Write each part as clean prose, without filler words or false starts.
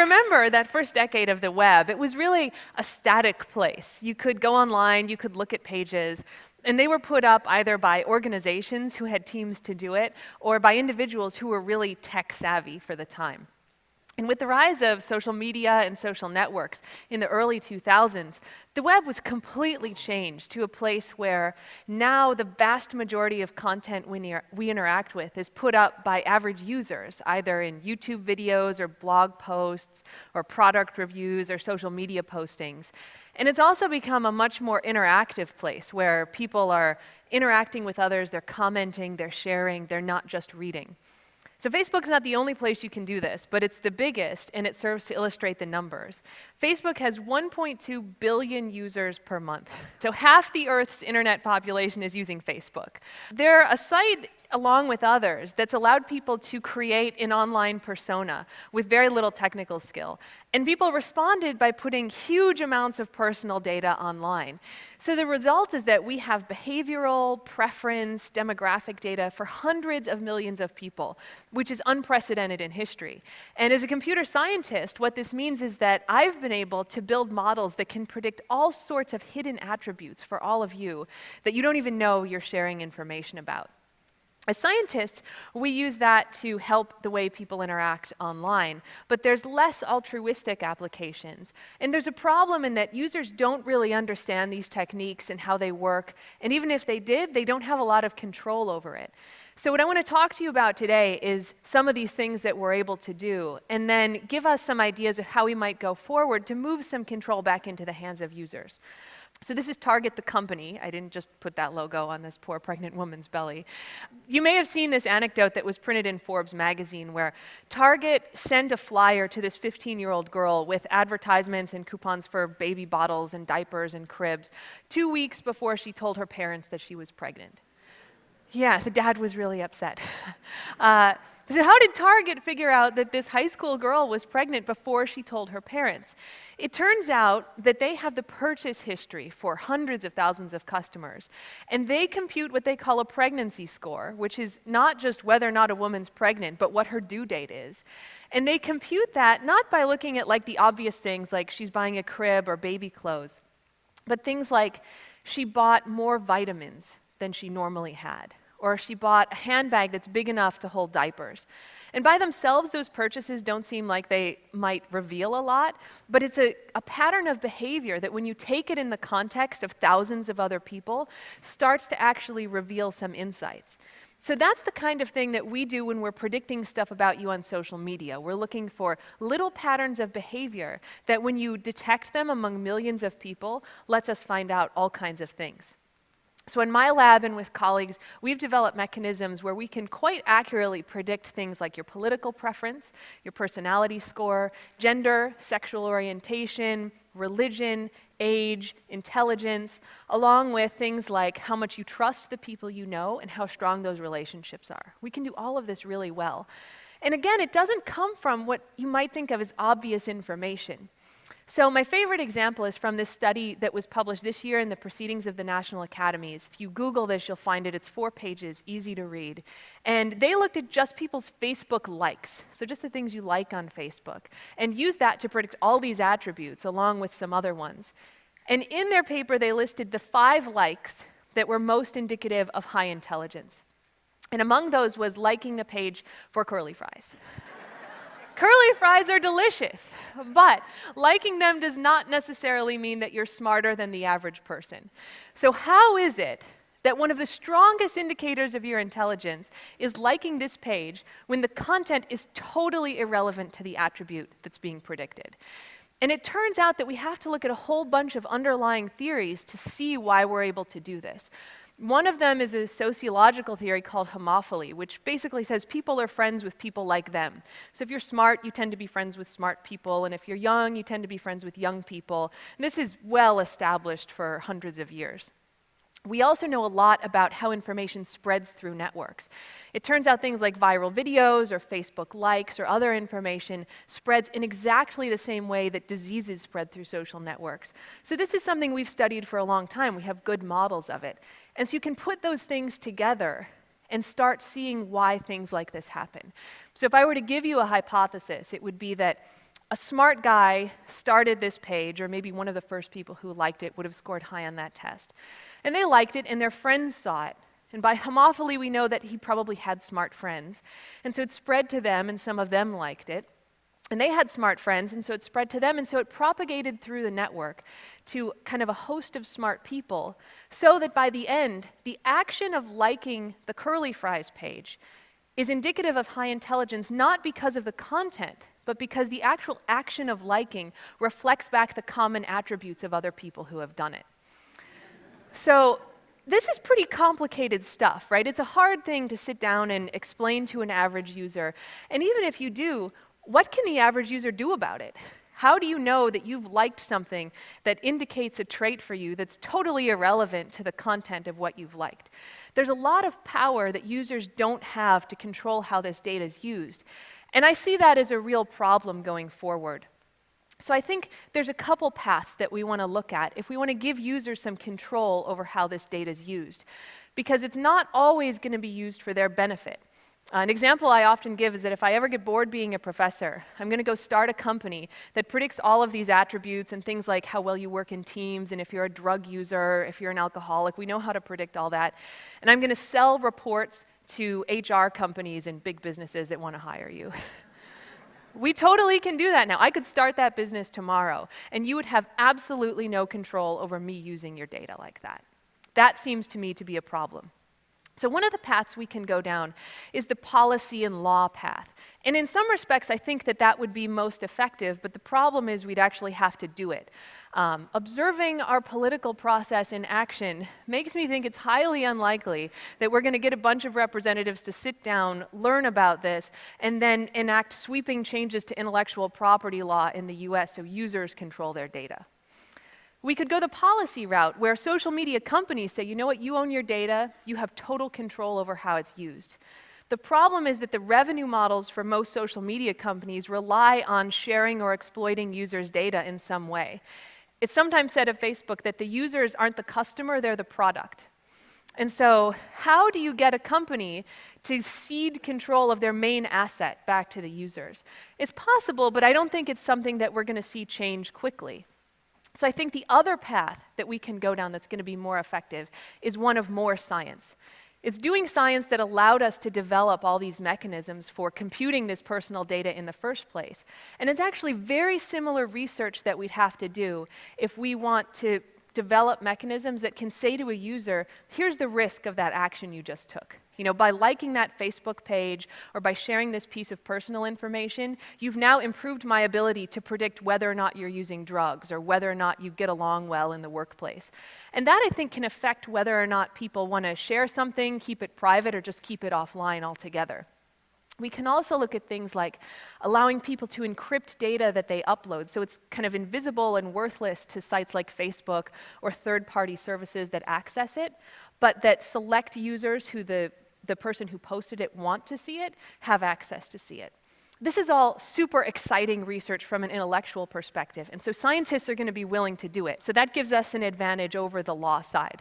remember that first decade of the web, it was really a static place. You could go online, you could look at pages, and they were put up either by organizations who had teams to do it, or by individuals who were really tech savvy for the time. And with the rise of social media and social networks in the early 2000s, the web was completely changed to a place where now the vast majority of content we interact with is put up by average users, either in YouTube videos or blog posts or product reviews or social media postings. And it's also become a much more interactive place where people are interacting with others, they're commenting, they're sharing, they're not just reading. So Facebook's not the only place you can do this, but it's the biggest, and it serves to illustrate the numbers. Facebook has 1.2 billion users per month. So half the Earth's internet population is using Facebook. They're a site, along with others, that's allowed people to create an online persona with very little technical skill. And people responded by putting huge amounts of personal data online. So the result is that we have behavioral, preference, demographic data for hundreds of millions of people, which is unprecedented in history. And as a computer scientist, what this means is that I've been able to build models that can predict all sorts of hidden attributes for all of you that you don't even know you're sharing information about. As scientists, we use that to help the way people interact online, but there's less altruistic applications. And there's a problem in that users don't really understand these techniques and how they work, and even if they did, they don't have a lot of control over it. So what I want to talk to you about today is some of these things that we're able to do, and then give us some ideas of how we might go forward to move some control back into the hands of users. So this is Target the company. I didn't just put that logo on this poor pregnant woman's belly. You may have seen this anecdote that was printed in Forbes magazine where Target sent a flyer to this 15-year-old girl with advertisements and coupons for baby bottles and diapers and cribs 2 weeks before she told her parents that she was pregnant. Yeah, the dad was really upset. So how did Target figure out that this high school girl was pregnant before she told her parents? It turns out that they have the purchase history for hundreds of thousands of customers, and they compute what they call a pregnancy score, which is not just whether or not a woman's pregnant, but what her due date is. And they compute that not by looking at like the obvious things like she's buying a crib or baby clothes, but things like she bought more vitamins than she normally had, or she bought a handbag that's big enough to hold diapers. And by themselves, those purchases don't seem like they might reveal a lot, but it's a pattern of behavior that when you take it in the context of thousands of other people, starts to actually reveal some insights. So that's the kind of thing that we do when we're predicting stuff about you on social media. We're looking for little patterns of behavior that when you detect them among millions of people, lets us find out all kinds of things. So in my lab and with colleagues, we've developed mechanisms where we can quite accurately predict things like your political preference, your personality score, gender, sexual orientation, religion, age, intelligence, along with things like how much you trust the people you know and how strong those relationships are. We can do all of this really well. And again, it doesn't come from what you might think of as obvious information. So my favorite example is from this study that was published this year in the Proceedings of the National Academies. If you Google this, you'll find it. It's 4 pages, easy to read. And they looked at just people's Facebook likes, so just the things you like on Facebook, and used that to predict all these attributes along with some other ones. And in their paper, they listed the 5 likes that were most indicative of high intelligence. And among those was liking the page for curly fries. Curly fries are delicious, but liking them does not necessarily mean that you're smarter than the average person. So how is it that one of the strongest indicators of your intelligence is liking this page when the content is totally irrelevant to the attribute that's being predicted? And it turns out that we have to look at a whole bunch of underlying theories to see why we're able to do this. One of them is a sociological theory called homophily, which basically says people are friends with people like them. So if you're smart, you tend to be friends with smart people, and if you're young, you tend to be friends with young people. And this is well established for hundreds of years. We also know a lot about how information spreads through networks. It turns out things like viral videos or Facebook likes or other information spreads in exactly the same way that diseases spread through social networks. So this is something we've studied for a long time. We have good models of it. And so you can put those things together and start seeing why things like this happen. So if I were to give you a hypothesis, it would be that A smart guy started this page, or maybe one of the first people who liked it would have scored high on that test. And they liked it, and their friends saw it. And by homophily, we know that he probably had smart friends. And so it spread to them, and some of them liked it. And they had smart friends, and so it spread to them, and so it propagated through the network to kind of a host of smart people, so that by the end, the action of liking the curly fries page is indicative of high intelligence, not because of the content, but because the actual action of liking reflects back the common attributes of other people who have done it. So this is pretty complicated stuff, right? It's a hard thing to sit down and explain to an average user. And even if you do, what can the average user do about it? How do you know that you've liked something that indicates a trait for you that's totally irrelevant to the content of what you've liked? There's a lot of power that users don't have to control how this data is used. And I see that as a real problem going forward. So I think there's a couple paths that we want to look at if we want to give users some control over how this data is used, because it's not always going to be used for their benefit. An example I often give is that if I ever get bored being a professor, I'm going to go start a company that predicts all of these attributes and things like how well you work in teams, and if you're a drug user, if you're an alcoholic, we know how to predict all that. And I'm going to sell reports to HR companies and big businesses that want to hire you. We totally can do that now. I could start that business tomorrow, and you would have absolutely no control over me using your data like that. That seems to me to be a problem. So one of the paths we can go down is the policy and law path. And in some respects, I think that that would be most effective, but the problem is we'd actually have to do it. Observing our political process in action makes me think it's highly unlikely that we're going to get a bunch of representatives to sit down, learn about this, and then enact sweeping changes to intellectual property law in the US so users control their data. We could go the policy route where social media companies say, you know what, you own your data, you have total control over how it's used. The problem is that the revenue models for most social media companies rely on sharing or exploiting users' data in some way. It's sometimes said of Facebook that the users aren't the customer, they're the product. And so how do you get a company to cede control of their main asset back to the users? It's possible, but I don't think it's something that we're going to see change quickly. So I think the other path that we can go down that's going to be more effective is one of more science. It's doing science that allowed us to develop all these mechanisms for computing this personal data in the first place. And it's actually very similar research that we'd have to do if we want to develop mechanisms that can say to a user, here's the risk of that action you just took. You know, by liking that Facebook page or by sharing this piece of personal information, you've now improved my ability to predict whether or not you're using drugs or whether or not you get along well in the workplace. And that, I think, can affect whether or not people want to share something, keep it private, or just keep it offline altogether. We can also look at things like allowing people to encrypt data that they upload, so it's kind of invisible and worthless to sites like Facebook or third-party services that access it, but that select users who the person who posted it want to see it, have access to see it. This is all super exciting research from an intellectual perspective, and so scientists are going to be willing to do it. So that gives us an advantage over the law side.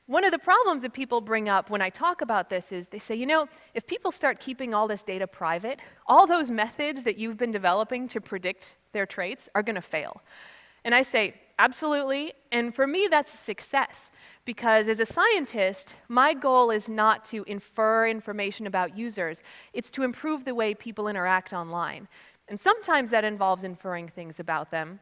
One of the problems that people bring up when I talk about this is they say, you know, if people start keeping all this data private, all those methods that you've been developing to predict their traits are going to fail. And I say, absolutely, and for me that's a success, because as a scientist, my goal is not to infer information about users, it's to improve the way people interact online. And sometimes that involves inferring things about them,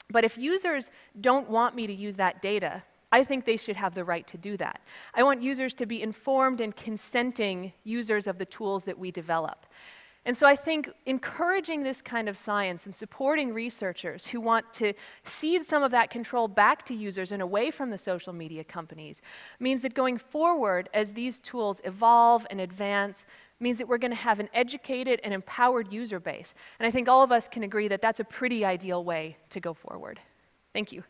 but if users don't want me to use that data, I think they should have the right to do that. I want users to be informed and consenting users of the tools that we develop. And so I think encouraging this kind of science and supporting researchers who want to cede some of that control back to users and away from the social media companies means that going forward, as these tools evolve and advance, means that we're going to have an educated and empowered user base. And I think all of us can agree that that's a pretty ideal way to go forward. Thank you.